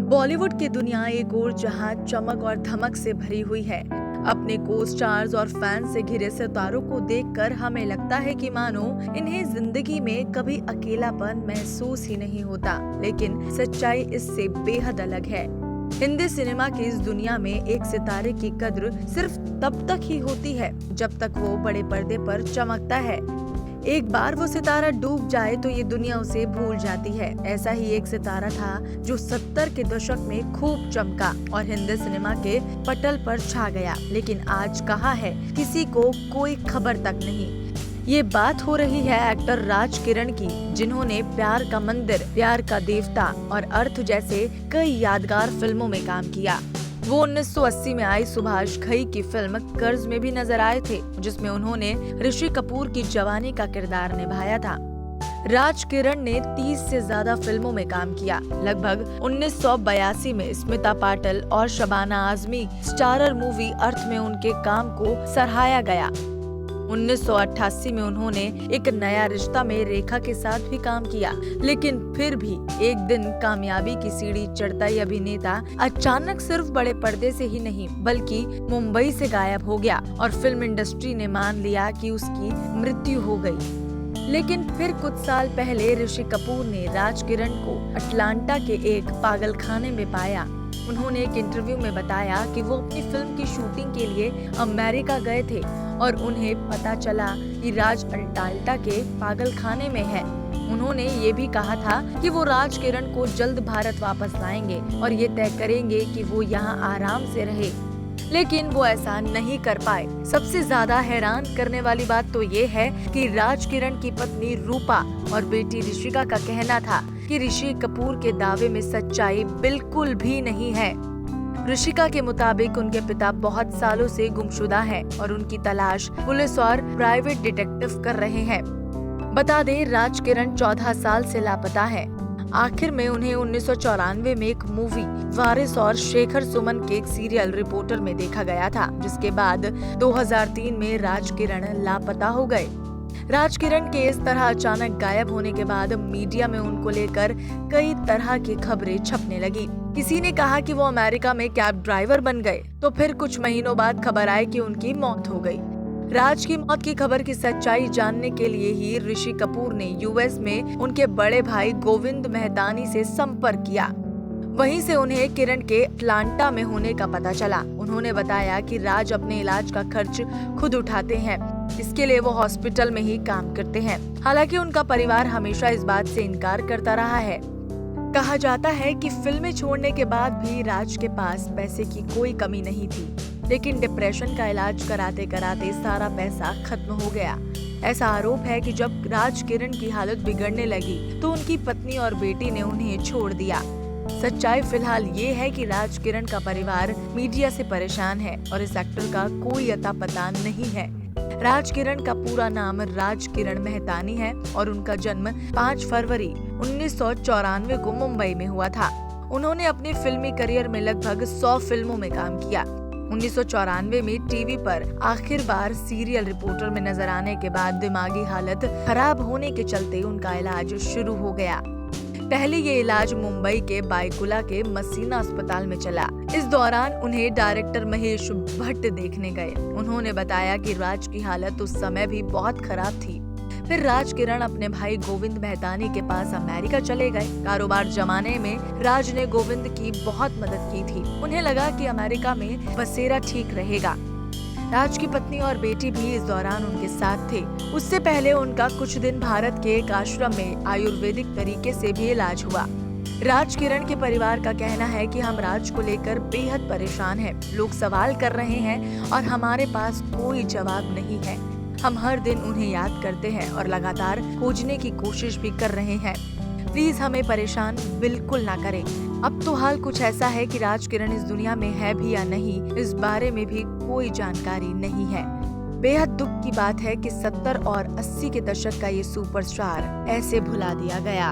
बॉलीवुड की दुनिया एक और जहां चमक और धमक से भरी हुई है। अपने को स्टार्स और फैंस से घिरे सितारों को देखकर हमें लगता है कि मानो इन्हें जिंदगी में कभी अकेलापन महसूस ही नहीं होता, लेकिन सच्चाई इससे बेहद अलग है। हिंदी सिनेमा की इस दुनिया में एक सितारे की कद्र सिर्फ तब तक ही होती है जब तक वो बड़े पर्दे पर चमकता है। एक बार वो सितारा डूब जाए तो ये दुनिया उसे भूल जाती है। ऐसा ही एक सितारा था जो 70 के दशक में खूब चमका और हिंदी सिनेमा के पटल पर छा गया, लेकिन आज कहाँ है किसी को कोई खबर तक नहीं। ये बात हो रही है एक्टर राज किरण की, जिन्होंने प्यार का मंदिर, प्यार का देवता और अर्थ जैसे कई यादगार फिल्मों में काम किया। वो 1980 में आई सुभाष घई की फिल्म कर्ज में भी नजर आए थे, जिसमें उन्होंने ऋषि कपूर की जवानी का किरदार निभाया था। राज किरण ने 30 से ज्यादा फिल्मों में काम किया। लगभग 1982 में स्मिता पाटिल और शबाना आजमी स्टारर मूवी अर्थ में उनके काम को सराहाया गया। 1988 में उन्होंने एक नया रिश्ता में रेखा के साथ भी काम किया, लेकिन फिर भी एक दिन कामयाबी की सीढ़ी चढ़ता ये अभिनेता अचानक सिर्फ बड़े पर्दे से ही नहीं बल्कि मुंबई से गायब हो गया और फिल्म इंडस्ट्री ने मान लिया कि उसकी मृत्यु हो गई। लेकिन फिर कुछ साल पहले ऋषि कपूर ने राज किरण को अटलांटा के एक पागलखाने में पाया। उन्होंने एक इंटरव्यू में बताया कि वो अपनी फिल्म की शूटिंग के लिए अमेरिका गए थे और उन्हें पता चला कि राज अटलांटा के पागलखाने में है। उन्होंने ये भी कहा था कि वो राज किरण को जल्द भारत वापस लाएंगे और ये तय करेंगे कि वो यहाँ आराम से रहे, लेकिन वो ऐसा नहीं कर पाए। सबसे ज्यादा हैरान करने वाली बात तो ये है कि राज किरण की पत्नी रूपा और बेटी ऋषिका का कहना था कि ऋषि कपूर के दावे में सच्चाई बिल्कुल भी नहीं है। ऋषिका के मुताबिक उनके पिता बहुत सालों से गुमशुदा हैं और उनकी तलाश पुलिस और प्राइवेट डिटेक्टिव कर रहे हैं। बता दें, राज किरण 14 साल से लापता है। आखिर में उन्हें 1994 में एक मूवी वारिस और शेखर सुमन के एक सीरियल रिपोर्टर में देखा गया था, जिसके बाद 2003 में राज किरण लापता हो गए। राज किरण के इस तरह अचानक गायब होने के बाद मीडिया में उनको लेकर कई तरह की खबरें छपने लगी। किसी ने कहा कि वो अमेरिका में कैब ड्राइवर बन गए, तो फिर कुछ महीनों बाद खबर आई कि उनकी मौत हो गई। राज की मौत की खबर की सच्चाई जानने के लिए ही ऋषि कपूर ने यूएस में उनके बड़े भाई गोविंद मेहतानी से संपर्क किया। वहीं से उन्हें किरण के अटलांटा में होने का पता चला। उन्होंने बताया कि राज अपने इलाज का खर्च खुद उठाते हैं, इसके लिए वो हॉस्पिटल में ही काम करते हैं। हालांकि उनका परिवार हमेशा इस बात से इनकार करता रहा है। कहा जाता है कि फिल्में छोड़ने के बाद भी राज के पास पैसे की कोई कमी नहीं थी, लेकिन डिप्रेशन का इलाज कराते कराते सारा पैसा खत्म हो गया। ऐसा आरोप है कि जब राज किरण की हालत बिगड़ने लगी तो उनकी पत्नी और बेटी ने उन्हें छोड़ दिया। सच्चाई फिलहाल ये है कि राज किरण का परिवार मीडिया से परेशान है और इस एक्टर का कोई अता पता नहीं है। राज किरण का पूरा नाम राज किरण मेहतानी है और उनका जन्म 5 फरवरी 1994 को मुंबई में हुआ था। उन्होंने अपने फिल्मी करियर में लगभग 100 फिल्मों में काम किया। 1994 में टीवी पर आखिर बार सीरियल रिपोर्टर में नजर आने के बाद दिमागी हालत खराब होने के चलते उनका इलाज शुरू हो गया। पहले ये इलाज मुंबई के बायकुला के मसीना अस्पताल में चला। इस दौरान उन्हें डायरेक्टर महेश भट्ट देखने गए। उन्होंने बताया कि राज की हालत उस समय भी बहुत खराब थी। फिर राज किरण अपने भाई गोविंद मेहतानी के पास अमेरिका चले गए। कारोबार जमाने में राज ने गोविंद की बहुत मदद की थी। उन्हें लगा कि अमेरिका में बसेरा ठीक रहेगा। राज की पत्नी और बेटी भी इस दौरान उनके साथ थे। उससे पहले उनका कुछ दिन भारत के एक आश्रम में आयुर्वेदिक तरीके से भी इलाज हुआ। राज किरण के परिवार का कहना है कि हम राज को लेकर बेहद परेशान हैं। लोग सवाल कर रहे हैं और हमारे पास कोई जवाब नहीं है। हम हर दिन उन्हें याद करते हैं और लगातार खोजने की कोशिश भी कर रहे हैं। प्लीज हमें परेशान बिल्कुल ना करें। अब तो हाल कुछ ऐसा है कि राज किरण इस दुनिया में है भी या नहीं, इस बारे में भी कोई जानकारी नहीं है। बेहद दुख की बात है कि 70 और 80 के दशक का ये सुपरस्टार ऐसे भुला दिया गया।